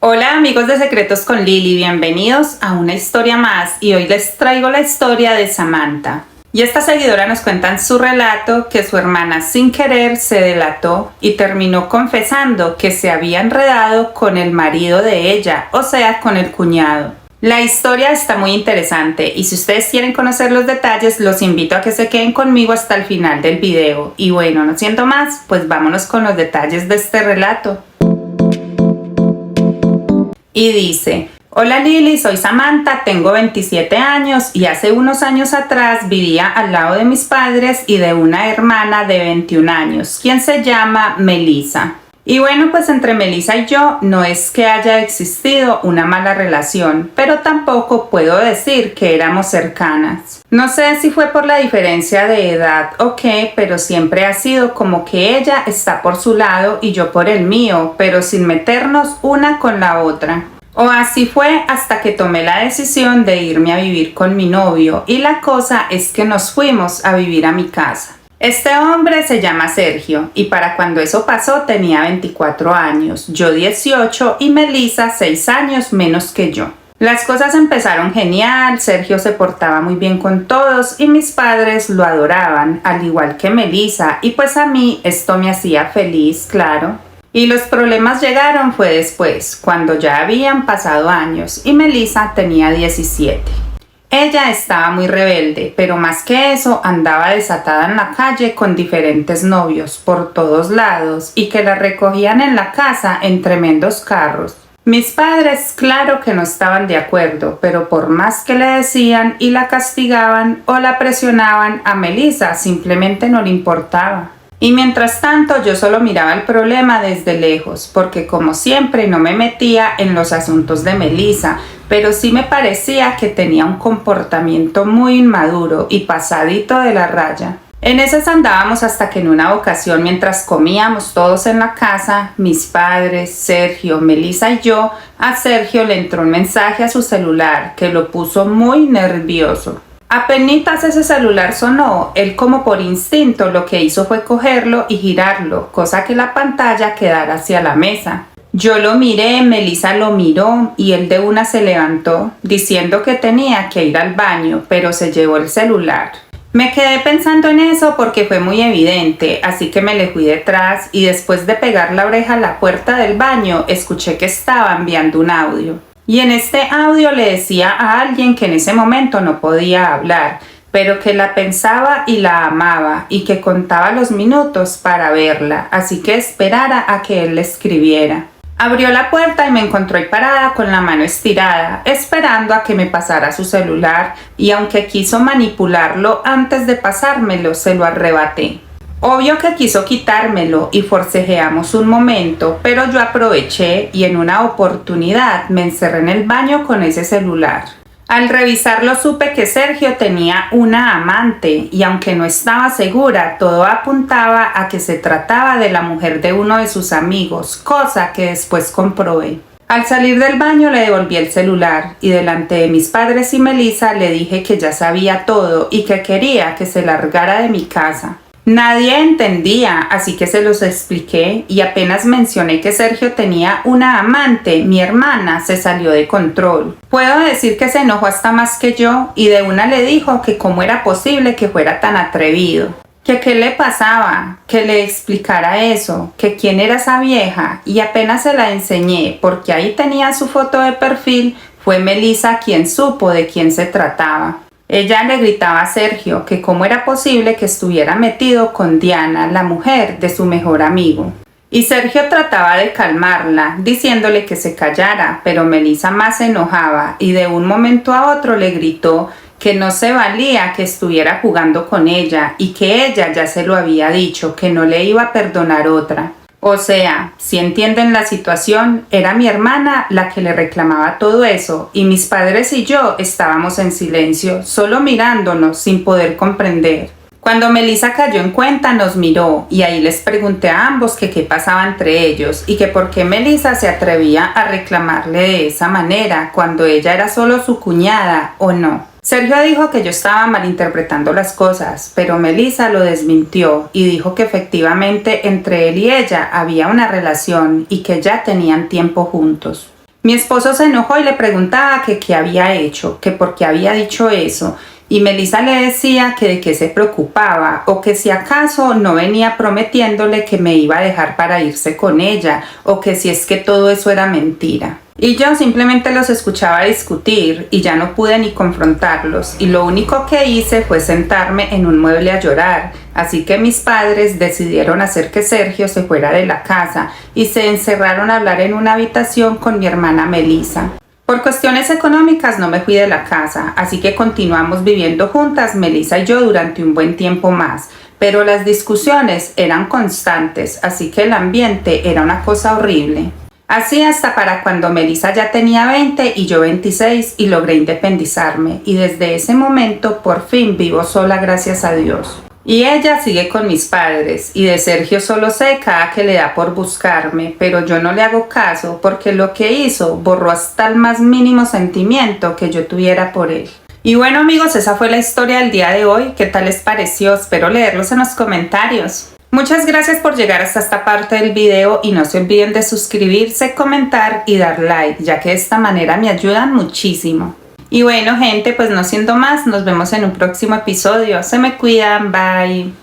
Hola amigos de Secretos con Lili, bienvenidos a una historia más y hoy les traigo la historia de Samantha. Y esta seguidora nos cuenta en su relato que su hermana sin querer se delató y terminó confesando que se había enredado con el marido de ella, o sea, con el cuñado. La historia está muy interesante y si ustedes quieren conocer los detalles los invito a que se queden conmigo hasta el final del video. Y bueno, no siento más, pues vámonos con los detalles de este relato. Y dice: hola Lili, soy Samantha, tengo 27 años y hace unos años atrás vivía al lado de mis padres y de una hermana de 21 años, quien se llama Melissa. Y bueno, pues entre Melissa y yo no es que haya existido una mala relación, pero tampoco puedo decir que éramos cercanas. No sé si fue por la diferencia de edad o qué, pero siempre ha sido como que ella está por su lado y yo por el mío, pero sin meternos una con la otra. O así fue hasta que tomé la decisión de irme a vivir con mi novio y la cosa es que nos fuimos a vivir a mi casa. Este hombre se llama Sergio y para cuando eso pasó tenía 24 años, yo 18 y Melissa 6 años menos que yo. Las cosas empezaron genial, Sergio se portaba muy bien con todos y mis padres lo adoraban, al igual que Melissa, y pues a mí esto me hacía feliz, claro. Y los problemas llegaron fue después, cuando ya habían pasado años y Melissa tenía 17. Ella estaba muy rebelde, pero más que eso andaba desatada en la calle con diferentes novios por todos lados y que la recogían en la casa en tremendos carros. Mis padres claro que no estaban de acuerdo, pero por más que le decían y la castigaban o la presionaban, a Melissa simplemente no le importaba. Y mientras tanto yo solo miraba el problema desde lejos, porque como siempre no me metía en los asuntos de Melissa, pero sí me parecía que tenía un comportamiento muy inmaduro y pasadito de la raya. En esas andábamos hasta que en una ocasión mientras comíamos todos en la casa, mis padres, Sergio, Melissa y yo, a Sergio le entró un mensaje a su celular que lo puso muy nervioso. Apenitas ese celular sonó, él como por instinto lo que hizo fue cogerlo y girarlo, cosa que la pantalla quedara hacia la mesa. Yo lo miré, Melissa lo miró y él de una se levantó, diciendo que tenía que ir al baño, pero se llevó el celular. Me quedé pensando en eso porque fue muy evidente, así que me le fui detrás y después de pegar la oreja a la puerta del baño, escuché que estaba enviando un audio. Y en este audio le decía a alguien que en ese momento no podía hablar, pero que la pensaba y la amaba y que contaba los minutos para verla, así que esperara a que él le escribiera. Abrió la puerta y me encontró ahí parada con la mano estirada, esperando a que me pasara su celular y aunque quiso manipularlo antes de pasármelo, se lo arrebaté. Obvio que quiso quitármelo y forcejeamos un momento, pero yo aproveché y en una oportunidad me encerré en el baño con ese celular. Al revisarlo supe que Sergio tenía una amante y aunque no estaba segura, todo apuntaba a que se trataba de la mujer de uno de sus amigos, cosa que después comprobé. Al salir del baño le devolví el celular y delante de mis padres y Melissa le dije que ya sabía todo y que quería que se largara de mi casa. Nadie entendía, así que se los expliqué y apenas mencioné que Sergio tenía una amante, mi hermana se salió de control. Puedo decir que se enojó hasta más que yo y de una le dijo que cómo era posible que fuera tan atrevido. Que qué le pasaba, que le explicara eso, que quién era esa vieja y apenas se la enseñé porque ahí tenía su foto de perfil, fue Melissa quien supo de quién se trataba. Ella le gritaba a Sergio que cómo era posible que estuviera metido con Diana, la mujer de su mejor amigo. Y Sergio trataba de calmarla, diciéndole que se callara, pero Melissa más se enojaba y de un momento a otro le gritó que no se valía que estuviera jugando con ella y que ella ya se lo había dicho, que no le iba a perdonar otra. O sea, si entienden la situación, era mi hermana la que le reclamaba todo eso y mis padres y yo estábamos en silencio, solo mirándonos sin poder comprender. Cuando Melissa cayó en cuenta nos miró y ahí les pregunté a ambos que qué pasaba entre ellos y que por qué Melissa se atrevía a reclamarle de esa manera cuando ella era solo su cuñada o no. Sergio dijo que yo estaba malinterpretando las cosas, pero Melissa lo desmintió y dijo que efectivamente entre él y ella había una relación y que ya tenían tiempo juntos. Mi esposo se enojó y le preguntaba que qué había hecho, que por qué había dicho eso. Y Melissa le decía que de qué se preocupaba o que si acaso no venía prometiéndole que me iba a dejar para irse con ella o que si es que todo eso era mentira. Y yo simplemente los escuchaba discutir y ya no pude ni confrontarlos y lo único que hice fue sentarme en un mueble a llorar. Así que mis padres decidieron hacer que Sergio se fuera de la casa y se encerraron a hablar en una habitación con mi hermana Melissa. Por cuestiones económicas no me fui de la casa, así que continuamos viviendo juntas Melissa y yo durante un buen tiempo más, pero las discusiones eran constantes, así que el ambiente era una cosa horrible. Así hasta para cuando Melissa ya tenía 20 y yo 26 y logré independizarme, y desde ese momento por fin vivo sola gracias a Dios. Y ella sigue con mis padres, y de Sergio solo sé cada que le da por buscarme, pero yo no le hago caso porque lo que hizo borró hasta el más mínimo sentimiento que yo tuviera por él. Y bueno amigos, esa fue la historia del día de hoy. ¿Qué tal les pareció? Espero leerlos en los comentarios. Muchas gracias por llegar hasta esta parte del video y no se olviden de suscribirse, comentar y dar like, ya que de esta manera me ayudan muchísimo. Y bueno gente, pues no siendo más, nos vemos en un próximo episodio. Se me cuidan, bye.